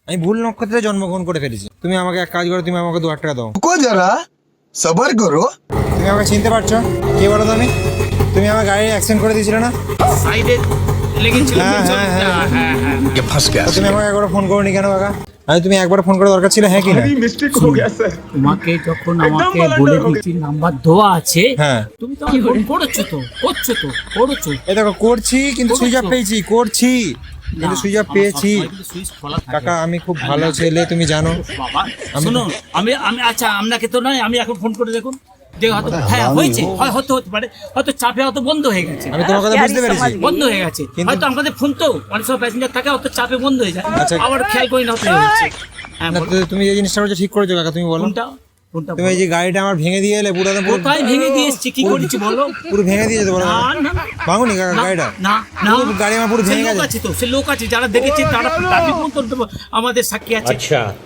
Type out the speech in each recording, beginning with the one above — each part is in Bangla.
আমি ভুল নক্ষত্রে জন্মগ্রহণ করে ফেলেছি। তুমি আমাকে এক কাজ করো, তুমি আমাকে 2,000 টাকা দাও। जरा सबर करो। তুমি আমাকে চিনতে পারছো? কে বলো তো? তুমি আমার গাড়ি অ্যাক্সিডেন্ট করে দিয়েছিলে না? সাইডে লেগেছিল। হ্যাঁ, হ্যাঁ, হ্যাঁ। হ্যাঁ হ্যাঁ ये फंस गया। তো তুমি আমাকে একবার ফোন করোনি কেন কাকা? আমি তুমি একবার ফোন করা দরকার ছিল, হ্যাঁ কি না? मिस्टेक हो गया सर। তোমাকে যখন আমাকে একদম বলে volunteer দিচ্ছি নাম্বার দেওয়া আছে, হ্যাঁ। তুমি তো ফোন করেছো তো, করছো। এই দেখো করছি, কিন্তু সুইচ অফ পেয়েছি, করছি কিন্তু সুইচ অফ পেয়েছি। কাকা আমি খুব ভালো ছেলে, তুমি জানো। বাবা শুনুন, আমি আমি আচ্ছা আপনাকে তো নয়, আমি এখন ফোন করে দেখুন যে হয়তো হ্যাঁ হয়েছে, হতে পারে, হয়তো চাপে হয়তো বন্ধ হয়ে গেছে, আমি তোমার কথা বুঝতে পেরেছি। বন্ধ হয়ে গেছে হয়তো আমাদের ফোন তো অনেক সময় প্যাসেঞ্জার থাকে, হয়তো চাপে বন্ধ হয়ে যায়, আচ্ছা। আবার খেয়াল করি না হতে হচ্ছে। হ্যাঁ না, বলো। তুমি যে জিনিসটা বলছো ঠিক করেছো কাকা, তুমি বলো। কোনটা তুমি এই যে গাড়িটা আমার ভেঙে দিয়ে এলে, পুরো পুরো কোথায় ভেঙে দিয়ে এসছি, কি করেছি বলো? পুরো ভেঙে দিয়েছে বলো। না না ভাঙুনি কাকা গাড়িটা? না না, পুরো গাড়ি আমার পুরো সে ভেঙে লোক গেছে। আছে তো, সে লোক আছে যারা দেখেছে, তারা ট্রাফিক মন্ত্র আমাদের সাক্ষী আছে,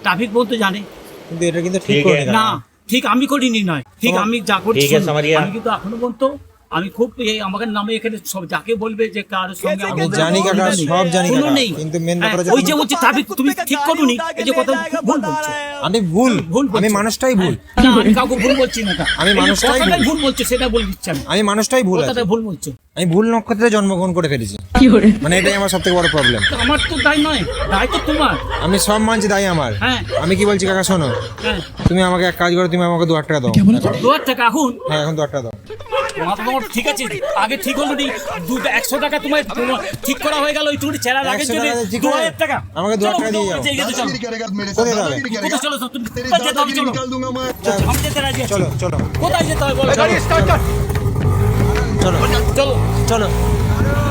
ট্রাফিক মন্ত্র জানে। কিন্তু এটা কিন্তু ঠিক করে না ঠিক আমি করিনি নয়, ঠিক আমি যা করছি ঠিক আছে, সামারিয়া। আমি কিন্তু এখনো পর্যন্ত আমি খুব এই আমাদের নামে এখানে সব যাকে বলবে যে কার সঙ্গে আমি জানি কাকা, সব জানি কোনো কাকা, নেই। কিন্তু মেন হ্যাঁ, ব্যাপার ওই যে হচ্ছে বলছি ট্রাফিক তুমি ঠিক করুনি, এই যে কথা ভুল বলছো। আমি ভুল, ভুল বলছো। আমি মানুষটাই ভুল, না, আমি কাউকে ভুল বলছি না। আমি এই যে মানুষটাই কথাটাই ভুল। ভুল বলছো, সেটা বলে দিচ্ছি আমি। আমি মানুষটাই ভুল আছে। কথাটা ভুল বলছো। আমি ভুল নক্ষত্রে জন্মগ্রহণ করে ফেলেছি, মানে এটাই আমার সবথেকে বড় প্রবলেম। তো আমার তো দায় নয়, দায় তো তোমার। আমি সব মানছি, তাই আমার। হ্যাঁ। আমি কি বলছি কাকা শোনো, হ্যাঁ, তুমি আমাকে এক কাজ করো, তুমি আমাকে 2,000 টাকা দাও। 2,000 টাকা এখন? হ্যাঁ এখন 2,000 টাকা দাও। তোমার ঠিক আছে, আগে ঠিক হলো নি, 100 টাকা তোমার ঠিক করা হয়ে গেল, ওইটুকুনি চেরা লাগে 100 জন্য টাকা ঠিক 2,000 টাকা। আমাকে 2,000 টাকা দিয়ে যাও। চলো, दादागिरी करेगा तो मेरे साथ कोई दादागिरी नहीं। करेगा। কোথায় চলো তুমি? तेरी কোথায় যেতে হবে दादागिरी চলো। निकाल दूंगा मैं। আমি যেতে রাজি আছি। চলো চলো কোথায় যেতে হবে বলো? চলো চলো চলো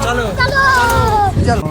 চলো চলো।